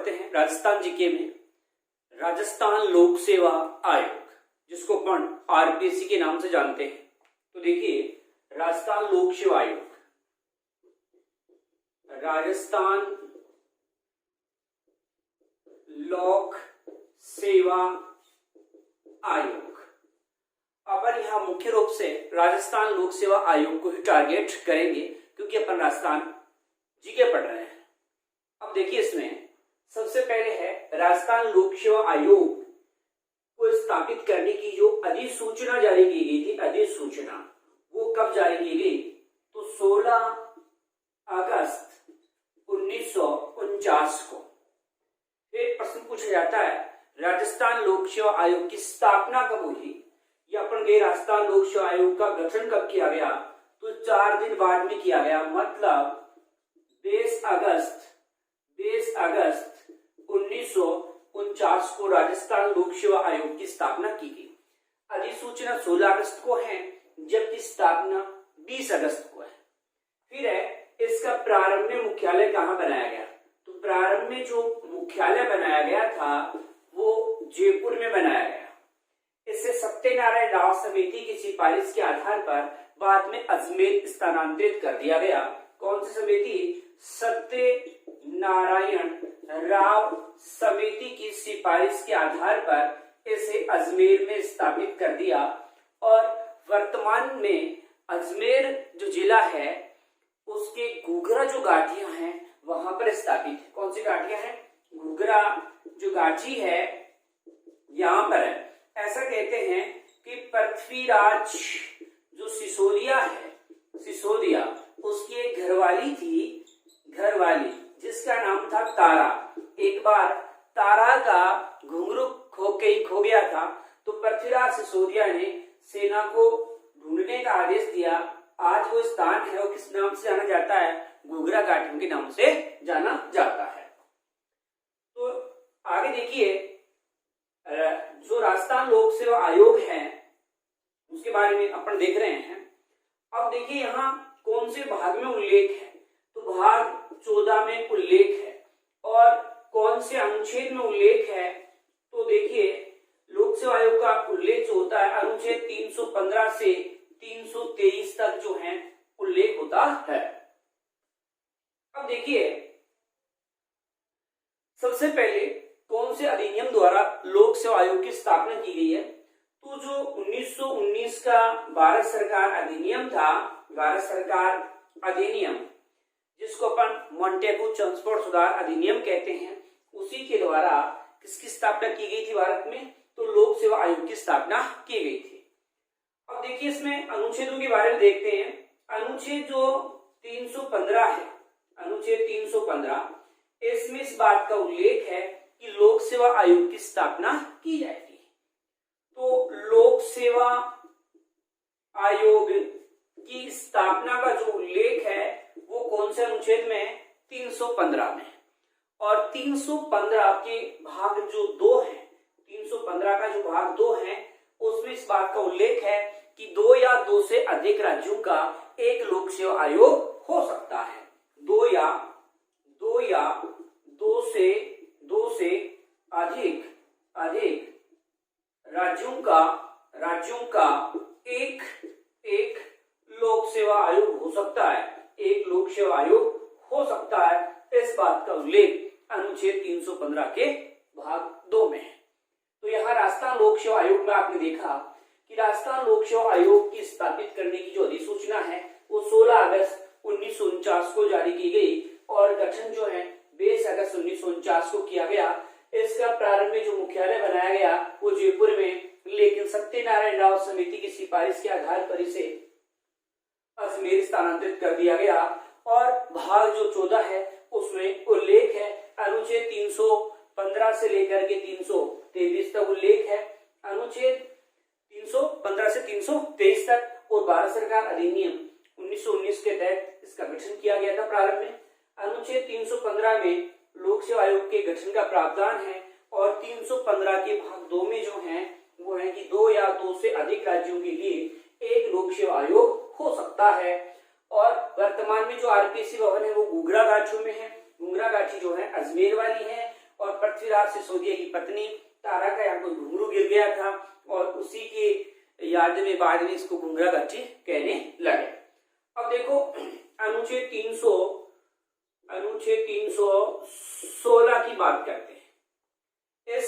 पढ़ते हैं राजस्थान जीके में राजस्थान लोक सेवा आयोग, जिसको अपन आरपीएससी के नाम से जानते हैं। तो देखिए, राजस्थान लोक सेवा आयोग, राजस्थान लोक सेवा आयोग। अपन यहाँ मुख्य रूप से राजस्थान लोक सेवा आयोग को ही टारगेट करेंगे, क्योंकि अपन राजस्थान जीके पढ़ रहे हैं। अब देखिए, इसमें सबसे पहले है राजस्थान लोक सेवा आयोग को स्थापित करने की जो अधिसूचना जारी की गई थी। अधिसूचना वो कब जारी की गई? तो 16 अगस्त 1949 को। फिर प्रश्न पूछा जाता है, राजस्थान लोक सेवा आयोग की स्थापना कब हुई, या अपन के राजस्थान लोक सेवा आयोग का गठन कब किया गया? तो 4 दिन बाद में किया गया, मतलब 20 अगस्त 1949 को राजस्थान लोक सेवा आयोग की स्थापना की गई। अधिसूचना 16 अगस्त को है, जबकि स्थापना 20 अगस्त को है। फिर है, इसका प्रारंभ में मुख्यालय कहाँ बनाया गया? तो प्रारंभ में जो मुख्यालय बनाया गया था वो जयपुर में बनाया गया। इसे सत्यनारायण राव समिति की सिफारिश के आधार पर बाद में अजमेर स्थानांतरित कर दिया गया। कौन सी समिति? सत्यनारायण राव समिति की सिफारिश के आधार पर इसे अजमेर में स्थापित कर दिया, और वर्तमान में अजमेर जो जिला है उसके घूघरा जो घाटियां हैं वहां पर स्थापित है। कौन सी घाटियां हैं? घूघरा जो घाटी है यहाँ पर है। ऐसा कहते हैं कि पृथ्वीराज जो सिसोदिया है, सिसोदिया उसकी एक घरवाली थी, घरवाली जिसका नाम था तारा। एक बार तारा का घुंघरू खो गया था, तो पृथ्वीराज सिसोदिया ने सेना को ढूंढने का आदेश दिया। आज वो स्थान है वो किस नाम से जाना जाता है? घूघरा घाटियों के नाम से जाना जाता है। तो आगे देखिए, जो राजस्थान लोक सेवा आयोग है उसके बारे में अपन देख रहे हैं। अब देखिए, यहाँ कौन से भाग में उल्लेख है? तो भाग 14 में उल्लेख है। और कौन से अनुच्छेद में उल्लेख है? तो देखिए, लोक सेवा आयोग का उल्लेख जो होता है अनुच्छेद 315 से 323 तक जो है उल्लेख होता है। अब देखिए, सबसे पहले कौन से अधिनियम द्वारा लोक सेवा आयोग की स्थापना की गई है? तो जो 1919 का भारत सरकार अधिनियम था, भारत सरकार अधिनियम जिसको अपन मॉन्टेगू चम्सफोर्ड सुधार अधिनियम कहते हैं, उसी के द्वारा किसकी स्थापना की गई थी भारत में? तो लोक सेवा आयोग की स्थापना की गई थी। अब देखिए, इसमें अनुच्छेदों के बारे में देखते हैं। अनुच्छेद जो 315 है, अनुच्छेद 315, इसमें इस बात का उल्लेख है कि लोक सेवा आयोग की स्थापना की जाएगी। तो लोक सेवा आयोग की स्थापना का जो उल्लेख है वो कौन से अनुच्छेद में है? 315 में। और 315 के भाग जो 2 है, 315 का जो भाग 2 है उसमें इस बात का उल्लेख है कि 2 या 2 से अधिक राज्यों का एक लोक सेवा आयोग हो सकता है। 2 या 2 से अधिक राज्यों का एक लोक सेवा आयोग हो सकता है, एक लोक सेवा आयोग हो सकता है। इस बात का उल्लेख अनुच्छेद 315 के भाग 2 में है। तो यहाँ राजस्थान लोक सेवा आयोग में आपने देखा कि राजस्थान लोक सेवा आयोग की स्थापित करने की जो अधिसूचना है वो 16 अगस्त 1949 को जारी की गई, और गठन जो है 20 अगस्त 1949 को किया गया। इसका प्रारंभ में जो मुख्यालय बनाया गया वो जयपुर में, लेकिन सत्यनारायण राव समिति की सिफारिश के आधार पर इसे अजमेर स्थानांतरित कर दिया गया। और भाग जो 14 है उसमें उल्लेख है, अनुच्छेद 315 से लेकर के 323 तक उल्लेख है, अनुच्छेद 315 से 323 तक। और भारत सरकार अधिनियम 1919 के तहत इसका गठन किया गया था प्रारंभ में। अनुच्छेद 315 में लोक सेवा आयोग के गठन का प्रावधान है, और 315 के भाग 2 में जो है वो है कि 2 या 2 से अधिक राज्यों के लिए एक लोक सेवा आयोग हो सकता है। और वर्तमान में जो आरपीएससी भवन है वो घूघरा घाटियों में है। घूघरा घाटी जो है अजमेर वाली है, रात सिसोदिया की पत्नी तारा का यहाँ कोई घुंघरू गिर गया था और उसी की याद में बाद में इसको घुंघरा गट्टी कहने लगे। अब देखो अनुच्छेद 316 की बात करते हैं। इस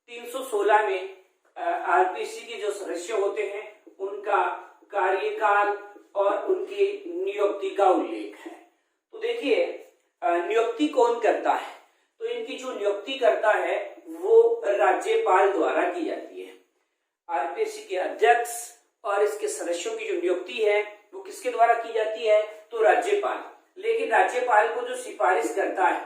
316 में आरपीसी के जो सदस्य होते हैं उनका कार्यकाल और उनकी नियुक्ति का उल्लेख है। तो देखिए नियुक्ति कौन करता है, तो इनकी जो नियुक्ति करता है वो राज्यपाल द्वारा की जाती है। आरपीसी के अध्यक्ष और इसके सदस्यों की जो नियुक्ति है वो किसके द्वारा की जाती है, तो राज्यपाल। लेकिन राज्यपाल को जो सिफारिश करता है,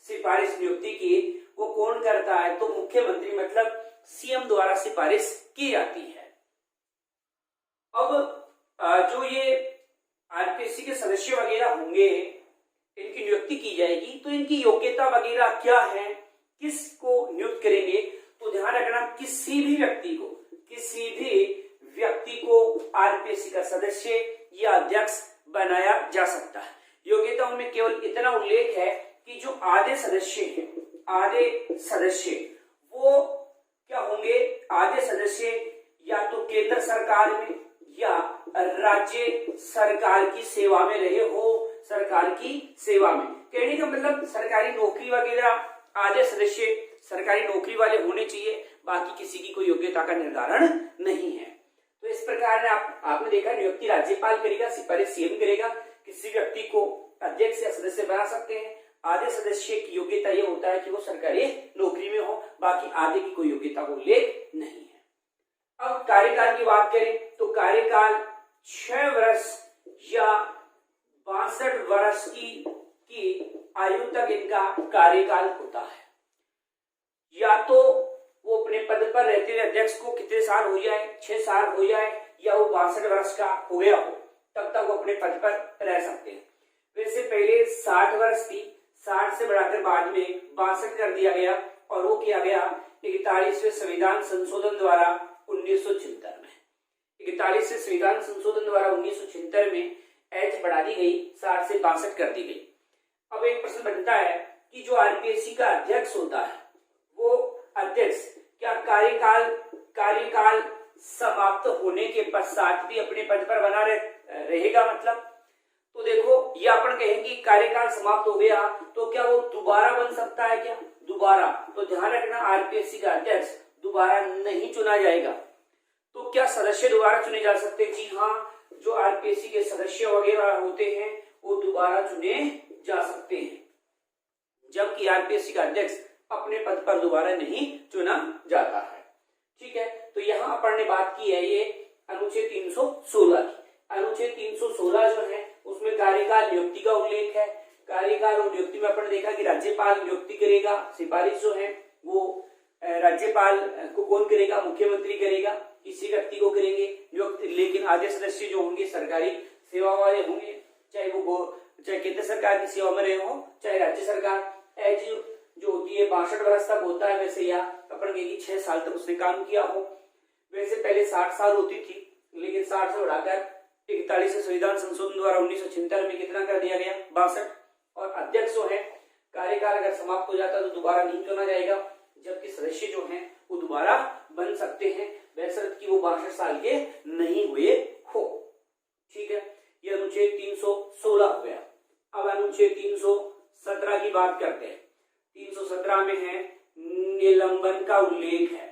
सिफारिश नियुक्ति की, वो कौन करता है, तो मुख्यमंत्री मतलब सीएम द्वारा सिफारिश की जाती है। अब जो ये आरपीसी के सदस्य वगैरह होंगे, इनकी नियुक्ति की जाएगी, तो इनकी योग्यता वगैरह क्या है, किसको नियुक्त करेंगे, तो ध्यान रखना किसी भी व्यक्ति को आरपीसी का सदस्य या अध्यक्ष बनाया जा सकता है। योग्यताओं में केवल इतना उल्लेख है कि जो आधे सदस्य वो क्या होंगे, आधे सदस्य या तो केंद्र सरकार में या राज्य सरकार की सेवा में रहे हो, सरकार की सेवा में। कहने का मतलब सरकारी नौकरी वगैरह आधे सदस्य सरकारी नौकरी वाले होने चाहिए, बाकी किसी की कोई योग्यता का निर्धारण नहीं है। तो इस प्रकार आपने देखा नियुक्ति राज्यपाल करेगा, सिफारिश सीएम करेगा। किसी व्यक्ति को अध्यक्ष या सदस्य बना सकते हैं। आधे सदस्य की योग्यता यह होता है कि वो सरकारी नौकरी में हो, बाकी आधे की कोई योग्यता का उल्लेख नहीं है। अब कार्यकाल की बात करें तो कार्यकाल 6 वर्ष या 62 वर्ष की आयु तक इनका कार्यकाल होता है। या तो वो अपने पद पर रहते हुए अध्यक्ष को कितने साल हो जाए, 6 साल हो जाए, या वो 62 वर्ष का हो गया हो, तब तक वो अपने पद पर रह सकते हैं। वैसे पहले 60 वर्ष थी, 60 से बढ़ाकर बाद में 62 कर दिया गया और वो किया गया 41वें संविधान संशोधन द्वारा 1976 में। 41वें संविधान संशोधन द्वारा 1976 में एज बढ़ा दी गई, 60 से 62 कर दी गई। अब एक प्रश्न बनता है कि जो आरपीएससी का अध्यक्ष होता है वो अध्यक्ष क्या कार्यकाल समाप्त होने के पश्चात भी अपने पद पर बना रहेगा, मतलब तो देखो ये अपन कहेंगे कार्यकाल समाप्त हो गया तो क्या वो दोबारा बन सकता है क्या, दोबारा? तो ध्यान रखना आरपीएससी का अध्यक्ष दोबारा नहीं चुना जाएगा। तो क्या सदस्य दोबारा चुने जा सकते हैं? जी हाँ, जो आरपीएससी के सदस्य वगैरह होते हैं वो दोबारा चुने जा सकते हैं, जबकि आरपीएससी का अध्यक्ष अपने पद पर दोबारा नहीं चुना जाता है। ठीक है, तो यहाँ अपन ने बात की है ये अनुच्छेद 316 की। अनुच्छेद 316 जो है उसमें कार्यकाल नियुक्ति का उल्लेख है। कार्यकाल और नियुक्ति में अपन ने देखा कि राज्यपाल नियुक्ति करेगा, सिफारिश जो है वो राज्यपाल को कौन करेगा, मुख्यमंत्री करेगा, किसी व्यक्ति को करेंगे नियुक्त। लेकिन आधे सदस्य जो होंगे सरकारी सेवा वाले होंगे, चाहे केंद्र सरकार की सेवा में रहे हो चाहे राज्य सरकार। एज जो होती है 62 वर्ष तक होता है वैसे, या अपन कहेंगे 6 साल तक उसने काम किया हो। वैसे पहले 60 साल होती थी, लेकिन 60 से बढ़ाकर 41वें संविधान संशोधन द्वारा 1976 में कितना कर दिया गया, 62। और अध्यक्ष जो है कार्यकाल अगर समाप्त हो जाता तो दोबारा नहीं चुना जाएगा, जबकि सदस्य जो हैं वो दोबारा बन सकते हैं बशर्ते कि वो 62 साल के नहीं हुए हो। ठीक है, यह अनुच्छेद 316 हो गया। अब अनुच्छेद 317 की बात करते हैं। 317 में है निलंबन का उल्लेख है।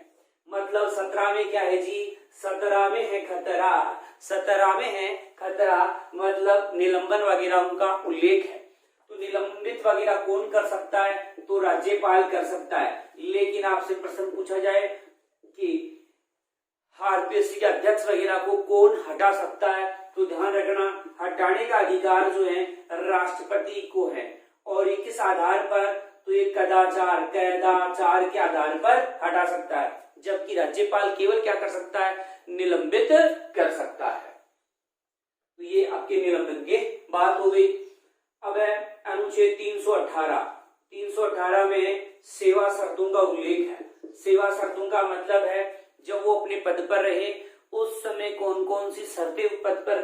मतलब 17 में क्या है जी, 17 में है खतरा, 17 में है खतरा मतलब निलंबन वगैरह उनका उल्लेख है। तो निलंबित वगैरह कौन कर सकता है, तो राज्यपाल कर सकता है। लेकिन आपसे प्रश्न पूछा जाए कि आरपीएससी के अध्यक्ष वगैरह को कौन हटा सकता है, तो ध्यान रखना हटाने का अधिकार जो है राष्ट्रपति को है। और ये किस आधार पर, तो ये कदाचार के आधार पर हटा सकता है, जबकि राज्यपाल केवल क्या कर सकता है, निलंबित कर सकता है। तो ये आपके निलंबन की बात हो गई। अब है अनुच्छेद 318। 318 में सेवा शर्तों का उल्लेख है। सेवा शर्तों का मतलब है जब वो अपने पद पर रहे उस समय कौन कौन सी शर्तें पद पर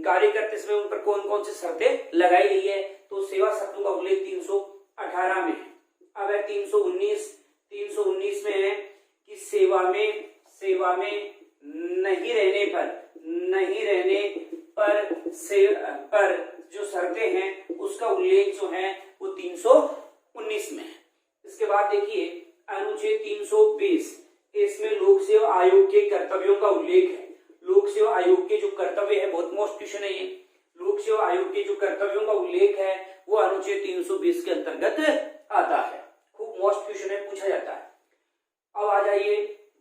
कार्य करते समय उन पर कौन कौन सी शर्तें लगाई गई है, तो सेवा शर्तों का उल्लेख 318 में है। अब है 319 में नहीं रहने पर जो शर्तें हैं उसका उल्लेख जो है वो 319 में है। इसके बाद देखिए अनुच्छेद 320, इसमें लोक सेवा आयोग के कर्तव्यों का उल्लेख है। लोक सेवा आयोग के जो कर्तव्य है, बहुत मोस्ट क्वेश्चन है ये, लोक सेवा आयोग के जो कर्तव्यों का उल्लेख है वो अनुच्छेद 320 के अंतर्गत आता है। खूब मोस्ट क्वेश्चन है, पूछा जाता है। अब आ जाइए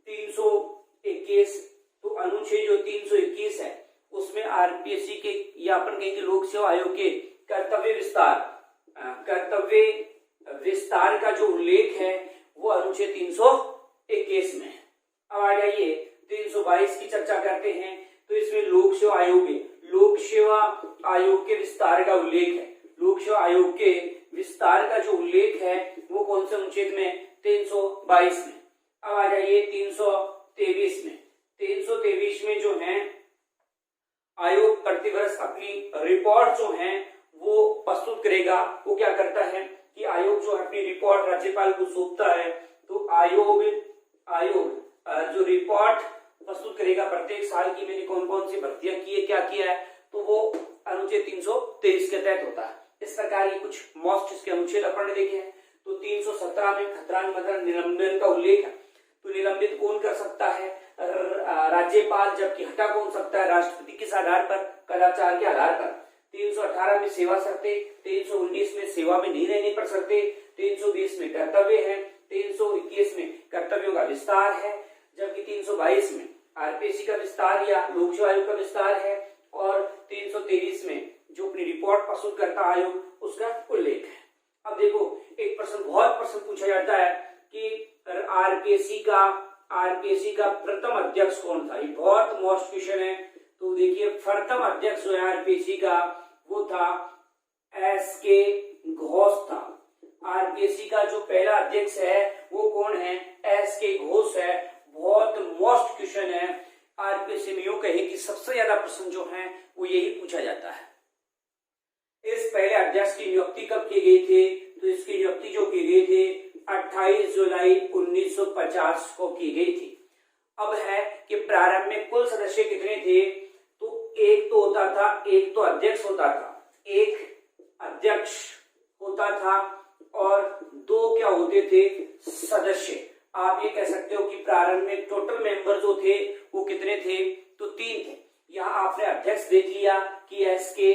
321, तो अनुच्छेद जो 321 है उसमें आरपीएससी के या अपन कहेंगे लोक सेवा आयोग के कर्तव्य विस्तार का जो उल्लेख है वो अनुच्छेद 321 में है। अब आ जाइए 322 की चर्चा करते हैं, तो इसमें लोक सेवा आयोग के विस्तार का उल्लेख है। लोक सेवा आयोग के विस्तार का जो उल्लेख है वो कौन से अनुच्छेद में? 322 में। अब आ जाइए 323 में। 323 में जो है आयोग प्रतिवर्ष अपनी रिपोर्ट जो है वो प्रस्तुत करेगा। वो क्या करता है कि आयोग जो अपनी रिपोर्ट राज्यपाल को सौंपता है, तो आयोग जो रिपोर्ट प्रस्तुत करेगा प्रत्येक साल की मैंने कौन कौन सी भर्तियां की है, क्या किया है, तो वो अनुच्छेद 323 के तहत होता है। इस प्रकार ये कुछ मोस्ट इसके अनुच्छेद अपन ने देखे हैं। तो 317 में खतरान मतलब निलंबन का उल्लेख है। तो निलंबित कौन कर सकता है? राज्यपाल, जबकि हटा कौन सकता है? राष्ट्रपति। किस आधार पर? कदाचार के आधार पर। 318 में सेवा शर्तें, 319 में सेवा में नहीं रहने पर शर्तें, 320 में कर्तव्य है, 321 में कर्तव्यों का विस्तार है, जबकि 322 में आरपीएससी का विस्तार या लोक सेवा आयोग का विस्तार है, और 323 में जो अपनी रिपोर्ट प्रस्तुत करता आयोग उसका उल्लेख है। अब देखो एक प्रश्न, बहुत प्रश्न पूछा जाता है कि आरपीएससी का प्रथम अध्यक्ष कौन था? ये बहुत मोस्ट क्वेश्चन है। तो देखिए प्रथम अध्यक्ष जो है आरपीएससी का वो था एसके घोष था। आरपीएससी का जो पहला अध्यक्ष है वो कौन है? एसके घोष है। बहुत मोस्ट क्वेश्चन है। आरपीएससी में यूं कहे कि सबसे ज्यादा प्रश्न जो है वो यही पूछा जाता है। इस पहले अध्यक्ष की नियुक्ति कब की गई थी? तो इसकी नियुक्ति जो की गई थी 28 जुलाई 1950 को की गई थी। अब है कि प्रारंभ में कुल सदस्य कितने थे? तो एक तो होता था, एक तो अध्यक्ष होता था, एक अध्यक्ष होता था और दो क्या होते थे? सदस्य। आप ये कह सकते हो कि प्रारंभ में टोटल मेंबर जो थे वो कितने थे? तो 3 थे। यहाँ आपने अध्यक्ष देख लिया कि एसके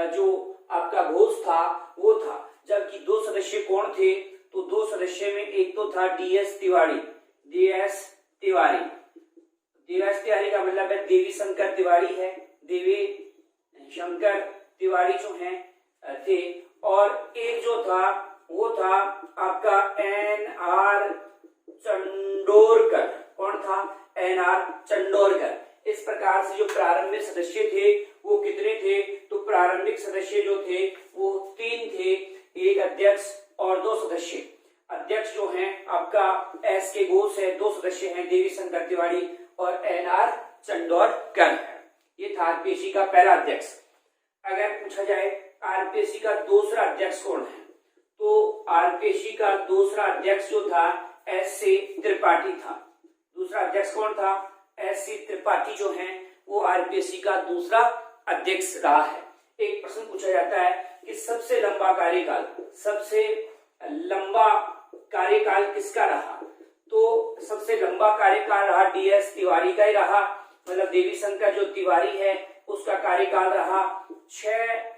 जो आपका घोष था वो था, जबकि दो सदस्य कौन थे? तो दो सदस्य में एक तो था डीएस तिवारी का मतलब है देवी शंकर तिवारी है, देवी शंकर तिवारी जो हैं थे, और एक जो था वो था आपका एन.आर. चंडोरकर। कौन था? एन.आर. चंडोरकर। इस प्रकार से जो प्रारंभिक सदस्य थे वो कितने थे? तो प्रारंभिक सदस्य जो थे वो 3 थे, एक अध्यक्ष और 2 सदस्य। अध्यक्ष जो हैं आपका एसके घोष है, 2 सदस्य हैं देवी शंकर तिवारी और एन.आर. चंडोरकर है। ये था आरपीएससी का पहला अध्यक्ष। अगर पूछा जाए आरपीएससी का दूसरा अध्यक्ष कौन है, तो आरपीएससी का दूसरा अध्यक्ष जो था एस.सी. त्रिपाठी था। दूसरा अध्यक्ष कौन था? एस.सी. त्रिपाठी जो हैं वो आरपीएससी का दूसरा अध्यक्ष रहा है। एक प्रश्न पूछा जाता है कि सबसे लंबा कार्यकाल किसका रहा? तो सबसे लंबा कार्यकाल रहा डीएस तिवारी का ही रहा, मतलब देवी शंकर जो तिवारी है उसका कार्यकाल रहा 6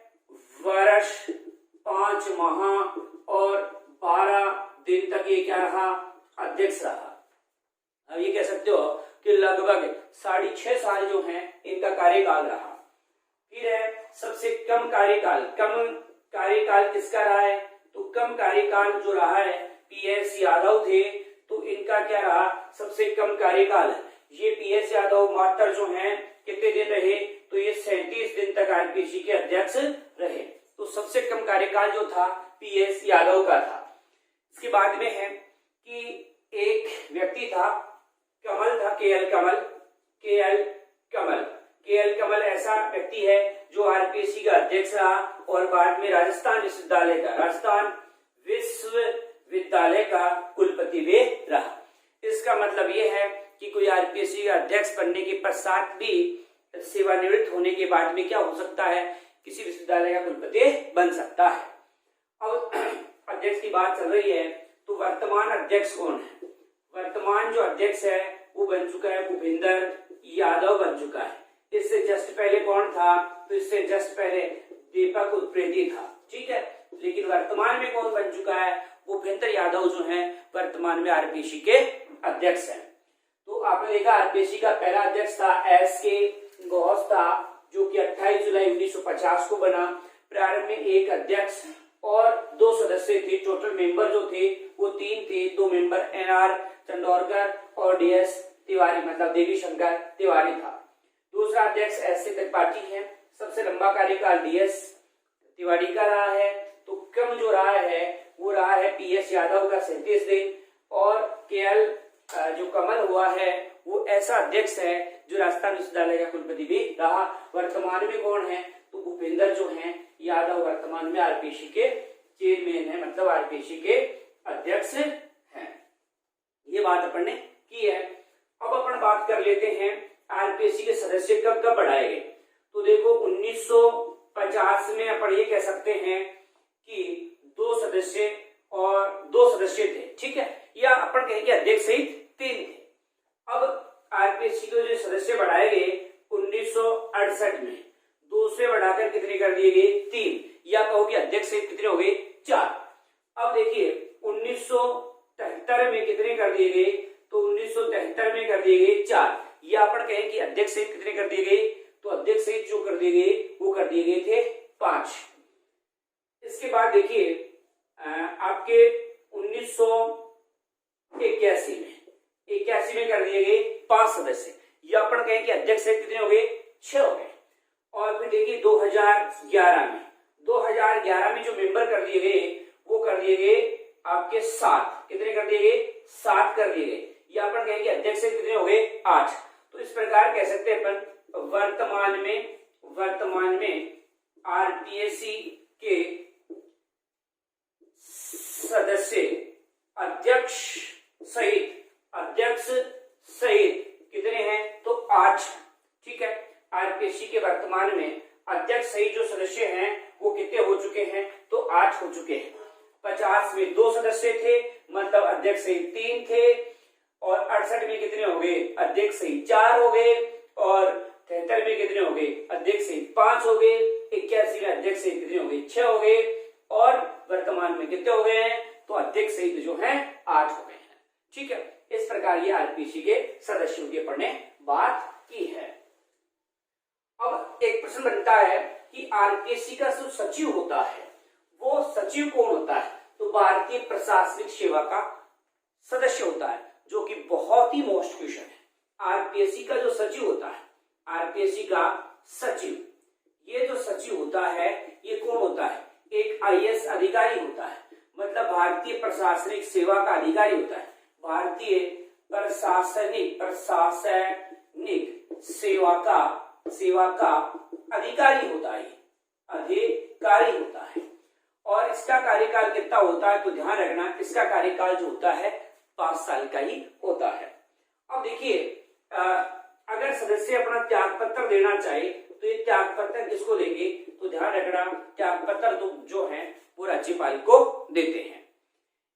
वर्ष 5 माह और 12 दिन तक ये क्या रहा? अध्यक्ष रहा। अब ये कह सकते हो कि लगभग 6.5 साल जो हैं इनका कार्यकाल रहा। फिर है सबसे कम कार्यकाल किसका रहा है? तो कम कार्यकाल जो रहा है पीएस यादव थे, तो इनका क्या रहा? सबसे कम कार्यकाल। ये पीएस यादव मात्र जो हैं कितने दिन रहे? तो ये 37 दिन तक आरपीएससी के अध्यक्ष रहे। तो सबसे कम कार्यकाल जो था पीएस यादव का था। इसके बाद में है कि एक व्यक्ति था, कमल था, केएल कमल ऐसा व्यक्ति है जो आरपीएससी का अध्यक्ष रहा और बाद में राजस्थान विश्वविद्यालय का कुलपति भी रहा। इसका मतलब ये है कि कोई आरपीएससी का अध्यक्ष बनने के पश्चात भी सेवानिवृत्त होने के बाद में क्या हो सकता है, किसी विश्वविद्यालय का कुलपति बन सकता है। अब अध्यक्ष की बात चल रही है तो वर्तमान अध्यक्ष कौन है? वर्तमान जो अध्यक्ष है वो बन चुका है भूपेंद्र यादव बन चुका है। इससे जस्ट पहले कौन था? तो इससे जस्ट पहले दीपक उप्रेती था, ठीक है। लेकिन वर्तमान में कौन बन चुका है? भूपेंद्र यादव जो है वर्तमान में आरपीएससी के अध्यक्ष हैं। तो आपने देखा आरपीएससी का पहला अध्यक्ष था एस.के. घोष था, जो कि 28 जुलाई 1950 को बना। प्रारंभ में एक अध्यक्ष और 2 सदस्य थे। टोटल मेंबर जो थे वो 3 थे। 2 मेंबर एन.आर. चंदोरकर और डी.एस. तिवारी, मतलब देवी शंकर तिवारी था। दूसरा अध्यक्ष एस.सी. त्रिपाठी है। सबसे लंबा कार्यकाल डी.एस. तिवारी का रहा है। तो कम जो रहा है वो रहा है पी.एस. यादव का 37 दिन। और के.एल. जो कमल हुआ है वो ऐसा अध्यक्ष है जो राजस्थान विश्वविद्यालय का कुलपति भी रहा। वर्तमान में कौन है? तो भूपेंद्र जो है यादव वर्तमान में आरपीएससी के चेयरमैन है, मतलब आरपीएससी के अध्यक्ष हैं। ये बात अपन ने की है। अब अपन बात कर लेते हैं आरपीएससी के सदस्य कब कब बढ़ाए गए। तो देखो 1950 में अपन ये कह सकते हैं कि 2 सदस्य और 2 सदस्य थे, ठीक है, या अपन कहेंगे अध्यक्ष सहित 3 थे। अब आरपीएससी के जो सदस्य बढ़ाए गए 1968 में 2 से बढ़ाकर कितने कर दिए गए? 3, या कहो कि अध्यक्ष सहित कितने हो गए? 4। अब देखिए 1973 में कितने कर दिए गए? तो 1973 में कर दिए गए 4, या अपन कहें कि अध्यक्ष सहित कितने कर दिए गए? तो अध्यक्ष सहित जो कर दिए गए वो कर दिए गए थे 5। इसके बाद देखिए आपके 1981 में कर दिए गए 5 सदस्य, या अपन कहें कि अध्यक्ष सहित कितने हो गए? 6 हो गए। और फिर देखिए 2011 में जो मेंबर कर दिए गए वो कर दिए गए आपके 7। कितने कर दिए गए? 7 कर दिए गए, या अपन कहेंगे अध्यक्ष सहित कितने हो गए? 8। तो इस प्रकार कह सकते हैं अपन वर्तमान में आरपीएससी के सदस्य अध्यक्ष सहित कितने हैं? तो 8, ठीक है। आरपीएससी के वर्तमान में अध्यक्ष सहित जो सदस्य हैं वो कितने हो चुके हैं? तो 8 हो चुके हैं। 50 में 2 सदस्य थे, मतलब अध्यक्ष सहित 3 थे। और 68 में कितने हो गए? अध्यक्ष सहित 4 हो गए। और 73 में कितने हो गए? अध्यक्ष सहित 5 हो गए। 81 में अध्यक्ष सहित कितने हो गए? 6 हो गए। और वर्तमान में कितने हो गए हैं? तो अध्यक्ष सहित जो है 8 हो गए हैं, ठीक है। इस प्रकार ये आरपीएससी के सदस्यों की अपन ने बात की है। अब एक प्रश्न बनता है कि आरपीएससी का जो सचिव होता है वो सचिव कौन होता है? तो भारतीय प्रशासनिक सेवा का सदस्य होता है, जो कि बहुत ही मोस्ट क्वेश्चन है। आरपीएससी का जो सचिव होता है, आरपीएससी का सचिव, ये जो सचिव होता है ये कौन होता है? एक आईएएस अधिकारी होता है, मतलब भारतीय प्रशासनिक सेवा का अधिकारी होता है। भारतीय प्रशासनिक सेवा का अधिकारी होता है, और इसका कार्यकाल कितना होता है? तो ध्यान रखना, इसका कार्यकाल जो होता है 5 साल का ही होता है। अब देखिए अगर सदस्य अपना त्याग पत्र देना चाहे तो ये त्याग पत्र किसको देंगे? तो ध्यान रखना, त्याग पत्र तो जो है वो राज्यपाल को देते हैं।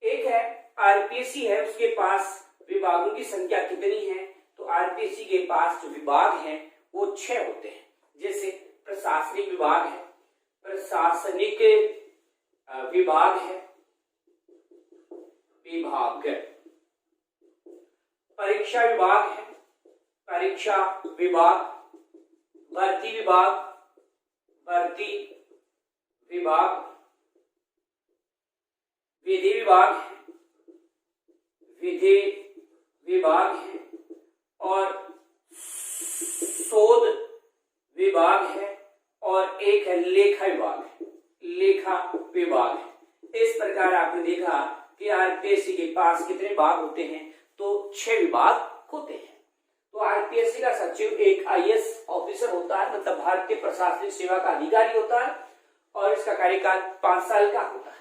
एक है आरपीएससी है, उसके पास विभागों की संख्या कितनी है? तो आरपीएससी के पास जो विभाग हैं वो 6 होते हैं। जैसे प्रशासनिक विभाग है, परीक्षा विभाग, भर्ती विभाग, विधि विभाग है, और शोध विभाग है, और एक है लेखा विभाग है। इस प्रकार आपने देखा कि आरपीएससी के पास कितने विभाग होते हैं? तो 6 विभाग होते हैं। तो आरपीएससी का सचिव एक आईएएस ऑफिसर होता है, मतलब भारतीय प्रशासनिक सेवा का अधिकारी होता है, और इसका कार्यकाल 5 साल का होता है।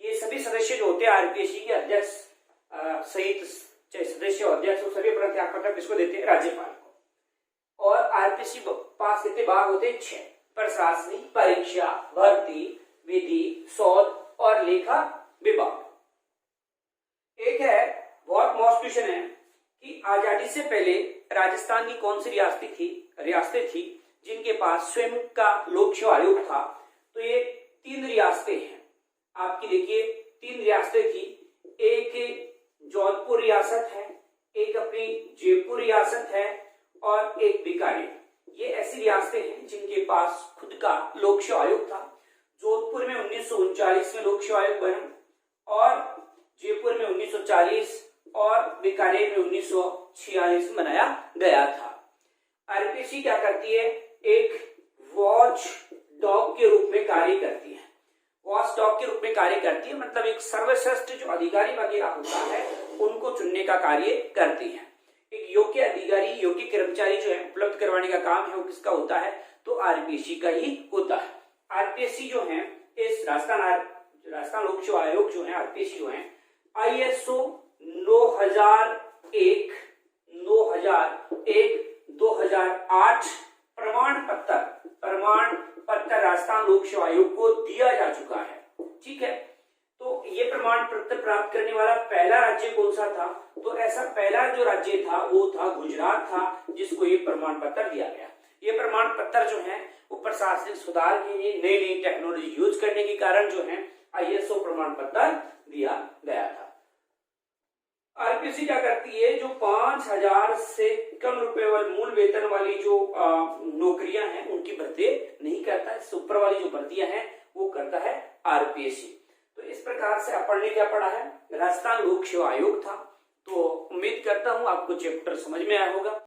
ये सभी सदस्य जो होते हैं आरपीएससी के अध्यक्ष सहित, चाहे सदस्य प्रदेश के अध्यक्ष सभी अपना त्याग पत्र किसको देते हैं? राज्यपाल को। और आरपीसी पास कितने भाग होते हैं? 6। प्रशासनिक, परीक्षा, भर्ती, विधि, शोध और लेखा विभाग। एक है बहुत मोस्ट क्वेश्चन है कि आजादी से पहले राजस्थान की कौन सी रियासतें थी जिनके पास स्वयं का लोक सेवा आयोग था? तो ये 3 रियासतें हैं आपकी। देखिए 3 रियासतें थी। एक जोधपुर रियासत है, एक अपनी जयपुर रियासत है और एक बीकानेर। ये ऐसी रियासतें हैं जिनके पास खुद का लोक सेवा आयोग था। जोधपुर में 1939 में लोक सेवा आयोग बना और जयपुर में 1940 और बीकानेर में 1946 में बनाया गया था। आरपीसी क्या करती है? एक वॉच डॉग के रूप में कार्य करती है। वॉच डॉग के रूप में कार्य करती है मतलब एक सर्वश्रेष्ठ जो अधिकारी वगैरह होता है उनको चुनने का कार्य करती है। एक योग्य अधिकारी, योग्य कर्मचारी जो है उपलब्ध करवाने का काम है वो किसका होता है? तो आरपीसी का ही होता है। आरपीसी जो है इस राजस्थान लोक सेवा आयोग जो है आरपीसी जो है ISO 9001, 2008 प्रमाण पत्र राजस्थान लोक सेवा आयोग को दिया जा चुका है। ठीक है, तो ये प्रमाण पत्र प्राप्त करने वाला पहला राज्य कौन सा था? तो ऐसा पहला जो राज्य था वो था गुजरात था, जिसको ये प्रमाण पत्र दिया गया। ये प्रमाण पत्र जो है वो प्रशासनिक सुधार के लिए नई टेक्नोलॉजी यूज करने के कारण जो है ISO प्रमाण पत्र दिया गया था। आरपीसी क्या करती है? जो 5000 से कम रुपए वाली मूल वेतन वाली जो नौकरियां हैं उनकी भर्ती नहीं करता है। इससे ऊपर वाली जो भर्तियां हैं वो करता है आरपीसी। तो इस प्रकार से अपन ने क्या पढ़ा है? राजस्थान लोक सेवा आयोग था। तो उम्मीद करता हूं आपको चैप्टर समझ में आया होगा।